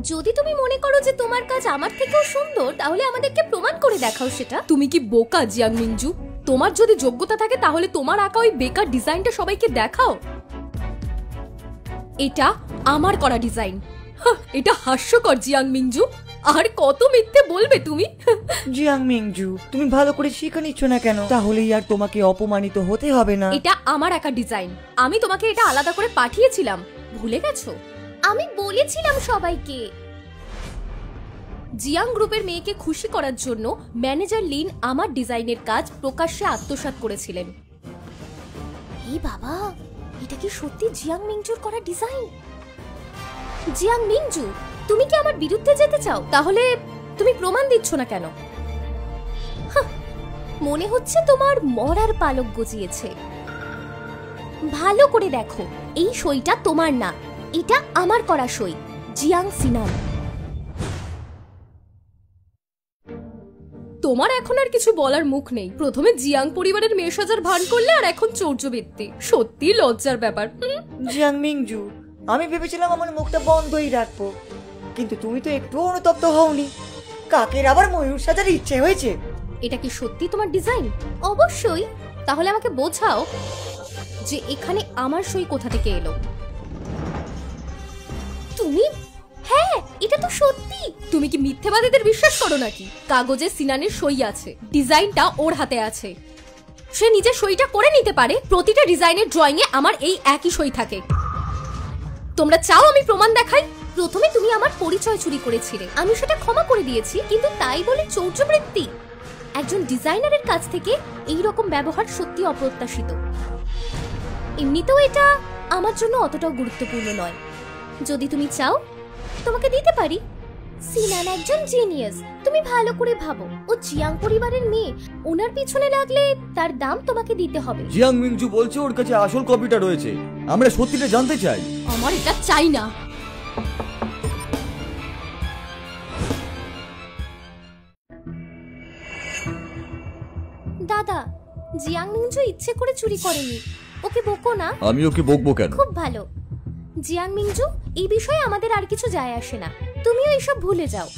যদি তুমি মনে করো যে তোমার কাজ আমার থেকেও সুন্দর, তাহলে আমাদেরকে প্রমাণ করে দেখাও সেটা। তুমি কি বোকা জিয়াং মিংজু? তোমার যদি যোগ্যতা থাকে তাহলে তোমার আঁকা ওই বেকার ডিজাইনটা সবাইকে দেখাও। এটা আমার করা ডিজাইন। এটা হাস্যকর জিয়াং মিংজু। আর কত মিথ্যে বলবে তুমি? জিয়াং মিংজু, তুমি ভালো করে শিখে নিচ্ছ না কেন? তাহলেই আর তোমাকে অপমানিত হতে হবে না। এটা আমার একা ডিজাইন। আমি তোমাকে এটা আলাদা করে পাঠিয়েছিলাম, ভুলে গেছো? আমি বলেছিলাম সবাইকে। জিয়াং গ্রুপের মেয়েকে খুশি করার জন্য ম্যানেজার লিন আমার ডিজাইনের কাজ প্রকাশ্যে আত্মসাৎ করেছিলেন। এই বাবা, এটা কি সত্যি জিয়াং মিংজুর করা ডিজাইন? জিয়াং মিংজু, তুমি কি আমার বিরুদ্ধে যেতে চাও? তাহলে তুমি প্রমাণ দিচ্ছ না কেন? মনে হচ্ছে তোমার মরার পালক গজিয়েছে। ভালো করে দেখো, এই সইটা তোমার না, এটা আমার করা সই, জিয়াং সিনান। তোমার এখন আর কিছু বলার মুখ নেই। প্রথমে জিয়াং পরিবারের মেয়ে সাজার ভান করলে, আর এখন চৌর্যবৃত্তি। সত্যি লজ্জার ব্যাপার। জিয়াং মিংজু, আমি ভেবেছিলাম আমার মুখটা বন্ধই রাখবো, কিন্তু তুমি তো একটু অনুতপ্ত হওনি। কাকের আবার ময়ূর সাজার ইচ্ছে হয়েছে। এটা কি সত্যি তোমার ডিজাইন? অবশ্যই। তাহলে আমাকে বোঝাও যে এখানে আমার সই কোথা থেকে এলো। তুমি? হ্যাঁ, এটা তো সত্যি। তুমি কি মিথ্যেবাদীদের বিশ্বাস করো নাকি? কাগজে সিনানের সই আছে, ডিজাইনটা ওর হাতে আছে। সে নিজের সইটা করে নিতে পারে। প্রতিটা ডিজাইনের ড্রয়িং এ আমার এই একই সই থাকে। তোমরা চাও আমি প্রমাণ দেখাই? প্রথমে তুমি আমার পরিচয় চুরি করেছিলে, আমি সেটা ক্ষমা করে দিয়েছি, কিন্তু তাই বলে চৌর্যবৃত্তি? একজন ডিজাইনারের কাছ থেকে এই রকম ব্যবহার সত্যি অপ্রত্যাশিত। এমনিতেও এটা আমার জন্য অতটাও গুরুত্বপূর্ণ নয়। যদি তুমি চাও তোমাকে দিতে পারি। সিনান একজন জিনিয়াস, তুমি ভালো করে ভাবো। ও জিয়াং পরিবারের মেয়ে, ওনার পিছনে লাগলে তার দাম তোমাকে দিতে হবে। জিয়াং মিংজু বলছে ওর কাছে আসল কপিটা রয়েছে। আমরা সত্যিটা জানতে চাই। আমার এটা চাই না। দাদা, জিয়াং মিংজু ইচ্ছে করে চুরি করেনি, ওকে বকো না। আমি ওকে বকবো কেন? খুব ভালো। জিয়াং মিংজু, এই বিষয়ে আমাদের আর কিছু যায় আসে না। তুমিও এসব ভুলে যাও।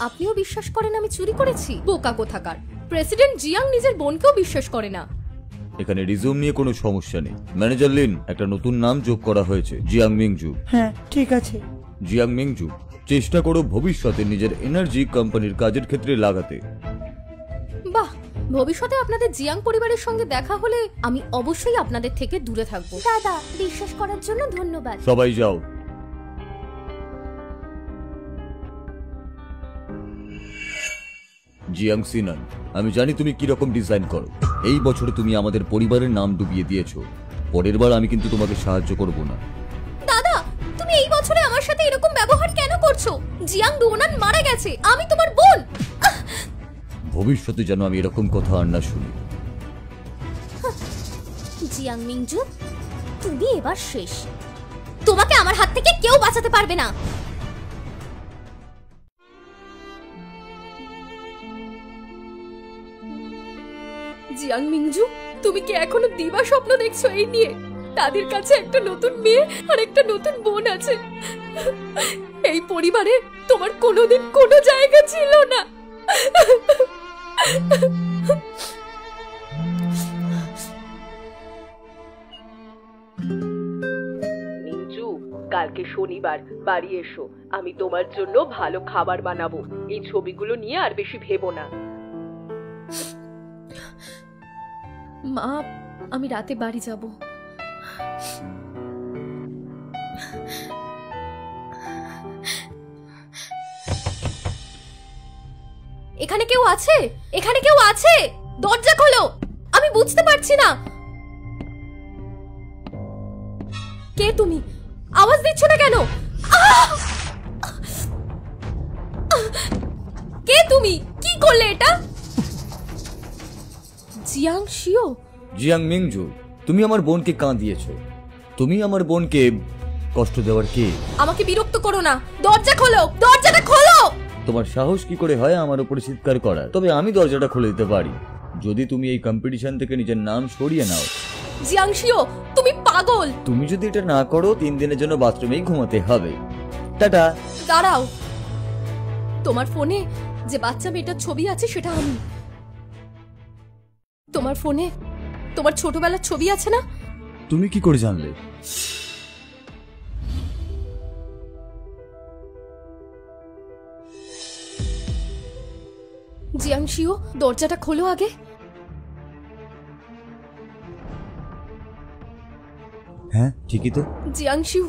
আপনিও বিশ্বাস করেন আমি চুরি করেছি? বোকা কোথাকার। প্রেসিডেন্ট জিয়াং নিজের বোনকেও বিশ্বাস করে না। এখানে রিজিউম নিয়ে কোনো সমস্যা নেই। ম্যানেজার লিন, একটা নতুন নাম যোগ করা হয়েছে, জিয়াং মিংজু। হ্যাঁ, ঠিক আছে। জিয়াং মিংজু, চেষ্টা করো ভবিষ্যতে নিজের এনার্জি কোম্পানির কাজের ক্ষেত্রে লাগাতে। বাহ, ভবিষ্যতে আপনাদের জিয়াং পরিবারের সঙ্গে দেখা হলে আমি অবশ্যই আপনাদের থেকে দূরে থাকবো। দাদা, বিশ্বাস করার জন্য ধন্যবাদ। সবাই যাও। জিয়াং সিনান, আমি জানি তুমি কি রকম ডিজাইন করো। এই বছরে তুমি আমাদের পরিবারের নাম ডুবিয়ে দিয়েছো। পরের বার আমি কিন্তু তোমাকে সাহায্য করব না। দাদা, তুমি এই বছরে আমার সাথে এরকম ব্যবহার কেন করছো? জিয়াং ডোনান মারা গেছে, আমি তোমার বোন। ভবিষ্যতে যেন আমি এরকম কথা আর না শুনি। জিয়াং মিংজু, তুমি এবার শেষ। তোমাকে আমার হাত থেকে কেউ বাঁচাতে পারবে না। জিয়াং মিংজু, তুমি কি এখনো দিবা স্বপ্ন দেখছো এই নিয়ে? তাদের কাছে একটা নতুন মেয়ে আর একটা নতুন বোন আছে। এই পরিবারে তোমার কোনোদিন কোনো জায়গা ছিল না। মিংজু, কালকে শনিবার, বাড়ি এসো। আমি তোমার জন্য ভালো খাবার বানাবো। এই ছবিগুলো নিয়ে আর বেশি ভেবো না। মা, আমি রাতে বাড়ি যাব। এখানে কেউ আছে? এখানে কেউ আছে? দরজা খোলো, আমি বুঝতে পারছি না। কে তুমি? আওয়াজ দিচ্ছ না কেন? কে তুমি? কি করলে এটা? জিয়াং শিও। জিয়াং মিংজু, তুমি আমার বোনকে কাঁদিয়েছো। তুমি আমার বোনকে কষ্ট দেওয়ার কে? আমাকে বিরক্ত করো না, দরজা খোলো, দরজাটা খোলো। তোমার সাহস কি করে হয় আমার উপরে চিৎকার করার? তবে আমি দরজাটা খুলে দিতে পারি যদি তুমি এই কম্পিটিশন থেকে নিজের নাম সরিয়ে নাও। জিয়াং শিও, তুমি পাগল। তুমি যদি এটা না করো 3 দিনের জন্য বাথরুমেই ঘুমাতে হবে। টাটা। দাঁড়াও, তোমার ফোনে যে বাচ্চা মেয়েটার ছবি আছে সেটা আমি। তোমার ফোনে তোমার ছোটবেলার ছবি আছে না? তুমি কি করে জানলে? জিয়াংশিও, দরজাটা খোলো আগে। হ্যাঁ ঠিকই তো, জিয়াংশিও,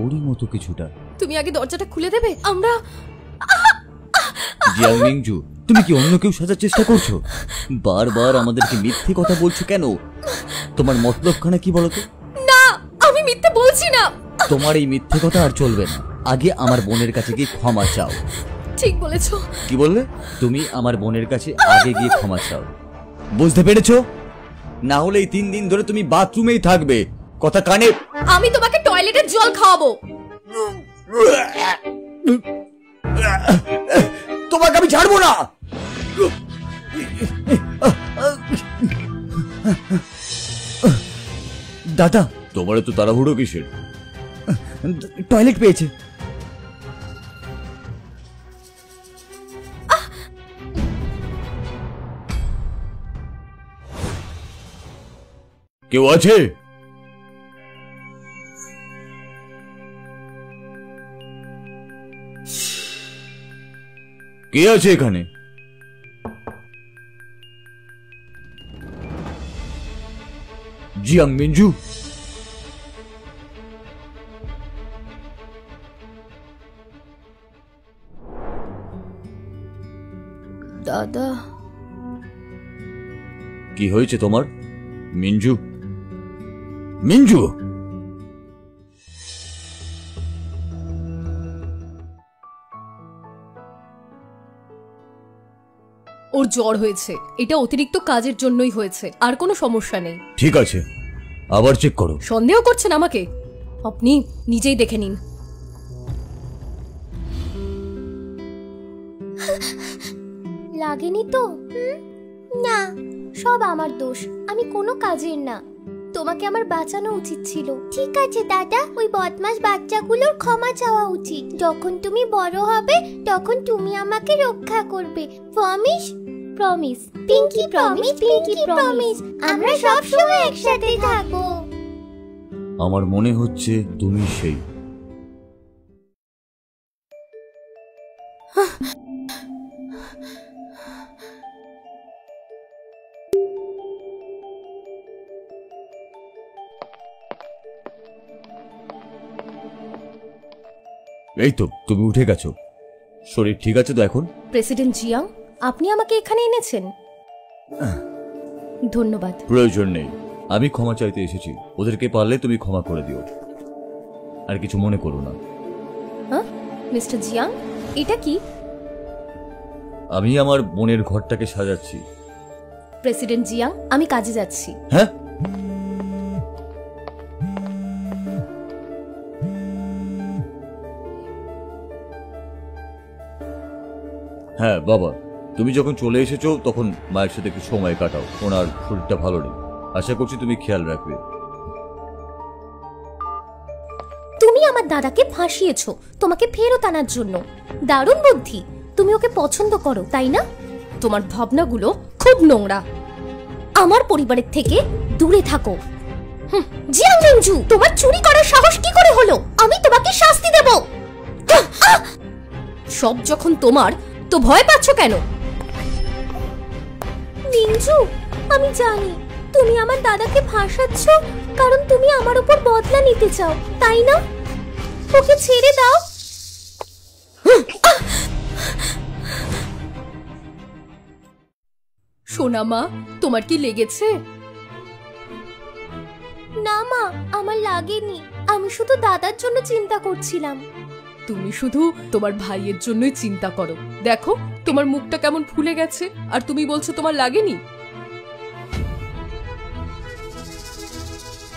ওরই মতো কিছুটা। তুমি আগে দরজাটা খুলে দেবে? আমরা জিয়াং মিংজু, তুমি কি অন্য কেউ সাজার চেষ্টা করছো? বারবার আমাদেরকে মিথ্যে কথা বলছো কেন? তোমার মতলবখানা কি বলো তো? না, আমি মিথ্যে বলছি না। তোমার এই মিথ্যে কথা আর চলবে না। আগে আমার বোনের কাছে গিয়ে ক্ষমা চাও। ঠিক বলেছো। কি বললে? তুমি আমার বোনের কাছে আগে গিয়ে ক্ষমা চাও, বুঝতে পেরেছো? না হলে এই 3 দিন ধরে তুমি বাথরুমেই থাকবে। কথা কানে। আমি তোমাকে টয়লেটের জল খাওয়াবো। তোমাকে আমি ছাড়বো না। দাদা, তোমার তো তাড়াহুড়ো কিসের? টয়লেট পেয়েছে। কেউ আছে? কে আছে এখানে? জিয়াং মিনজু, দাদা। কি হয়েছে তোমার? মিনজু, মিনজু, ওর জ্বর হয়েছে। এটা অতিরিক্ত কাজের জন্যই হয়েছে, আর কোনো সমস্যা নেই। ঠিক আছে, আবার চেক করো। সন্দেহ করছেন আমাকে? আপনি নিজেই দেখে নিন। লাগেনি তো? না, সব আমার দোষ। আমি কোনো কাজের না। তোমাকে আমার বাঁচানো উচিত ছিল। ঠিক আছে দাদা, ওই বদমাশ বাচ্চাগুলোর ক্ষমা চাওয়া উচিত। যখন তুমি বড় হবে তখন তুমি আমাকে রক্ষা করবে। Promise? Promise. Pinky promise, pinky promise. আমরা সব সময় একসাথে থাকবো। আমার মনে হচ্ছে তুমি সেই। এই তো, তুমি উঠে গেছো। শরীর ঠিক আছে তো এখন? প্রেসিডেন্ট জিয়াং, আপনি আমাকে এখানে এনেছেন, ধন্যবাদ। প্রয়োজন নেই, আমি ক্ষমা চাইতে এসেছি। ওদেরকে পারলে তুমি ক্ষমা করে দিও, আর কিছু মনে করো না। হ্যাঁ মিস্টার জিয়াং, এটা কি? আমি আমার বোনের ঘরটাকে সাজাচ্ছি। প্রেসিডেন্ট জিয়াং, আমি কাজে যাচ্ছি। হ্যাঁ, হ্যাঁ বাবা, তুমি যখন চলে এসেছো তখন মায়ের সাথে একটু সময় কাটাও। ওনার শরীরটা ভালো নেই, আশা করছি তুমি খেয়াল রাখবে। তুমি আমার দাদাকে ফাঁসিয়েছো তোমাকে ফেরত আনার জন্য। দারুণ বুদ্ধি। তুমি ওকে পছন্দ করো, তাই না? তোমার ভাবনাগুলো খুব নোংরা। আমার পরিবারের থেকে দূরে থাকো। জিয়াং মিনজু, তোমার চুরি করার সাহস কি করে হলো? আমি তোমাকে শাস্তি দেব। সব যখন তোমার, তো ভয় পাচ্ছ কেন? মিনজু, আমি জানি তুমি আমার দাদাকে ফাঁসাচ্ছ কারণ তুমি আমার উপর বদলা নিতে চাও, তাই না? ওকে ছেড়ে দাও। সোনা মা, তোমার কি লেগেছে? না মা, আমার লাগেনি। আমি শুধু দাদার জন্য চিন্তা করছিলাম। তুমি শুধু তোমার ভাইয়ের জন্যই চিন্তা করো। দেখো তোমার মুখটা কেমন ফুলে গেছে, আর তুমি বলছো তোমার লাগেনি।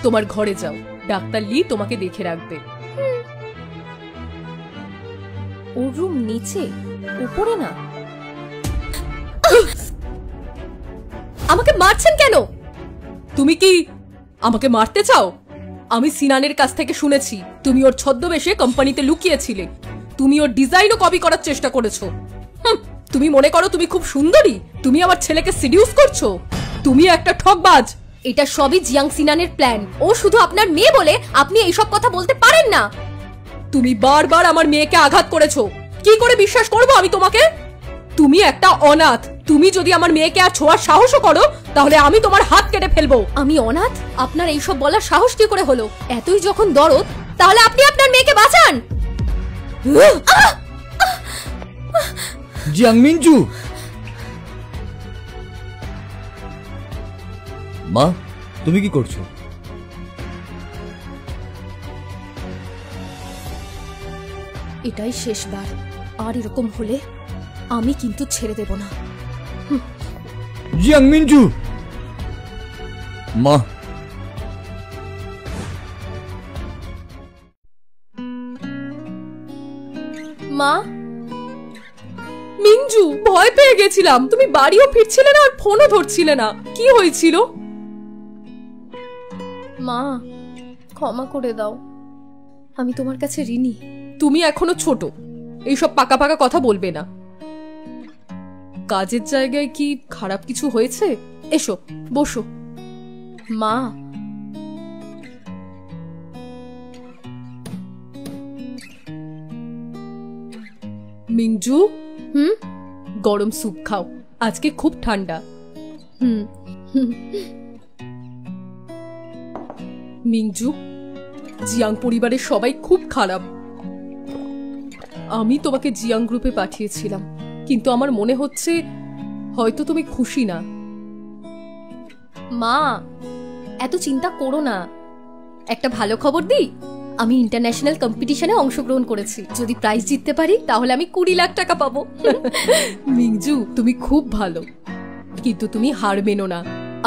তোমার ঘরে যাও, ডাক্তার লি তোমাকে দেখে রাখবে। ওর রুম নিচে, উপরে না। আমাকে মারছেন কেন? তুমি কি আমাকে মারতে চাও? আমি সিনানের কাছ থেকে শুনেছি তুমি ওর ছদ্মবেশে কোম্পানিতে লুকিয়েছিলে। তুমি ওর ডিজাইনও কপি করার চেষ্টা করেছো। তুমি মনে করো তুমি খুব সুন্দরী? তুমি আমার ছেলেকে সিডিউস করছো? তুমি একটা ঠকবাজ। এটা সবই জিয়াং সিনানের প্ল্যান। ও শুধু আপনার মেয়ে বলে আপনি এইসব কথা বলতে পারেন না। তুমি বারবার আমার মেয়েকে আঘাত করেছো। কি করে বিশ্বাস করবো আমি তোমাকে? তুমি একটা অনাথ। তুমি যদি আমার মেয়েকে আর ছোঁয়ার সাহসও করো তাহলে আমি তোমার হাত কেটে ফেলবো। আমি অনাথ? আপনার এইসব বলার সাহস কি করে হলো? এতই যখন দরদ তাহলে আপনি আপনার মেয়েকে বাঁচান। জিয়াং মিনজু, মা তুমি কি করছো? এটাই শেষবার। আর এরকম হলে আমি কিন্তু ছেড়ে দেব না। জিয়াং মিনজু, মা মা, মিনজু ভয় পেয়ে গেছিলাম। তুমি বাড়িও ফিরছিলে না আর ফোনও ধরছিলে না। কি হয়েছিল? মা ক্ষমা করে দাও, আমি তোমার কাছে ঋণী। তুমি এখনো ছোট, এইসব পাকা পাকা কথা বলবে না। কাজের জায়গায় কি খারাপ কিছু হয়েছে? এসো বসো। মা, মিংজু, গরম স্যুপ খাও, আজকে খুব ঠান্ডা। মিংজু, জিয়াং পরিবারের সবাই খুব খারাপ। আমি তোমাকে জিয়াং গ্রুপে পাঠিয়েছিলাম, কিন্তু আমার মনে হচ্ছে হয়তো তুমি খুশি না। মা, এত চিন্তা করো না। একটা ভালো খবর দিই, আমি ইন্টারন্যাশনাল কম্পিটিশনে অংশগ্রহণ করেছি। যদি প্রাইজ জিততে পারি তাহলে আমি 20 লাখ টাকা পাবো। মিংজু তুমি খুব ভালো, কিন্তু তুমি হার মেনো না।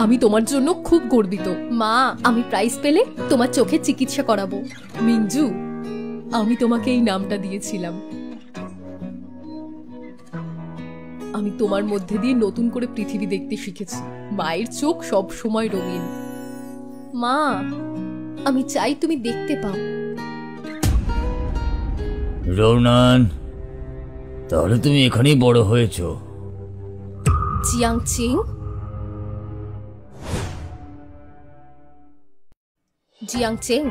আমি তোমার জন্য খুব গর্বিত। মা, আমি প্রাইজ পেলে তোমার চোখের চিকিৎসা করাবো। মিংজু, আমি তোমাকে এই নামটা দিয়েছিলাম। আমি তোমার মধ্যে দিয়ে নতুন করে পৃথিবী দেখতে শিখেছি। মায়ের চোখ সব সময় রঙিন। মা, আমি চাই তুমি দেখতে পাও। রৌনান, তাহলে তুমি এখানেই বড় হয়েছো। জিয়াং চিং, জিয়াং চেং,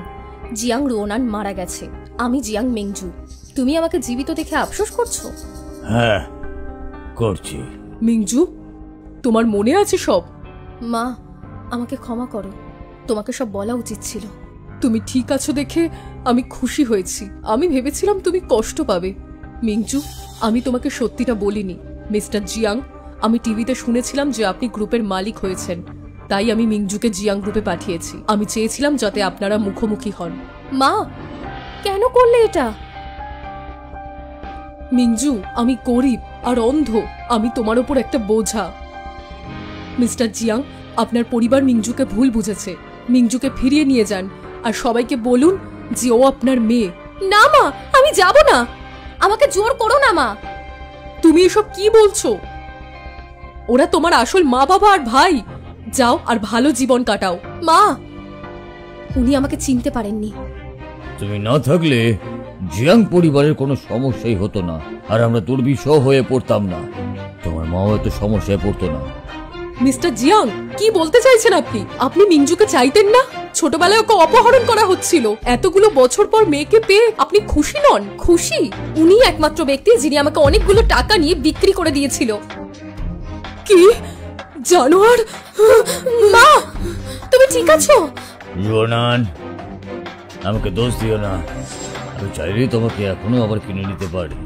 জিয়াং রোনান মারা গেছে। আমি জিয়াং মিংজু। তুমি আমাকে জীবিত দেখে আফসোস করছো? হ্যাঁ করছি। মিংজু, তোমার মনে আছে সব? মা, আমাকে ক্ষমা করো, তোমাকে সব বলা উচিত ছিল। তুমি ঠিক আছো দেখে আমি খুশি হয়েছি। আমি ভেবেছিলাম তুমি কষ্ট পাবে। মিংজু, আমি তোমাকে সত্যিটা বলিনি। মিস্টার জিয়াং, আমি টিভিতে শুনেছিলাম যে আপনি গ্রুপের মালিক হয়েছেন, তাই আমি মিংজুকে জিয়াং গ্রুপে পাঠিয়েছি। আমি চেয়েছিলাম যাতে আপনারা মুখোমুখি হন। মা, কেন করলে এটা? মিংজু, আমি গরিব আর অন্ধ। আমি তোমার উপর একটা বোঝা। মিস্টার জিয়াং, আপনার পরিবার মিংজুকে ভুল বুঝেছে। মিংজুকে ফিরিয়ে নিয়ে যান আর সবাইকে বলুন যে ও আপনার মেয়ে। না মা, আমি যাব না। আমাকে জোর করো না মা। তুমি এসব কি বলছো? ওরা তোমার আসল মা বাবা আর ভাই। যাও আর ভালো জীবন কাটাও। মা, উনি আমাকে চিনতে পারেননি। তুমি না থাকলে জিয়াং পরিবারের কোনো সমস্যাই হতো না, আর আমরা দুর্বিষহ হয়ে পড়তাম না। তোমার মাও এত সমস্যায় পড়তো না। মিস্টার জিয়াং, কি বলতে চাইছেন আপনি? আপনি মিংজুকে চাইতেন না? ছোটবেলায় ওকে অপহরণ করা হচ্ছিল। এতগুলো বছর পর মেয়েকে পেয়ে আপনি খুশি নন? খুশি? উনি একমাত্র ব্যক্তি যিনি আমাকে অনেকগুলো টাকা নিয়ে বিক্রি করে দিয়েছিল। কি জানোয়ার! মা, তুমি ঠিক আছো? রোনান, আমাকে দোষ দিও না। আমি চাইলেই তোমাকে এখনো আবার কিনে নিতে পারি।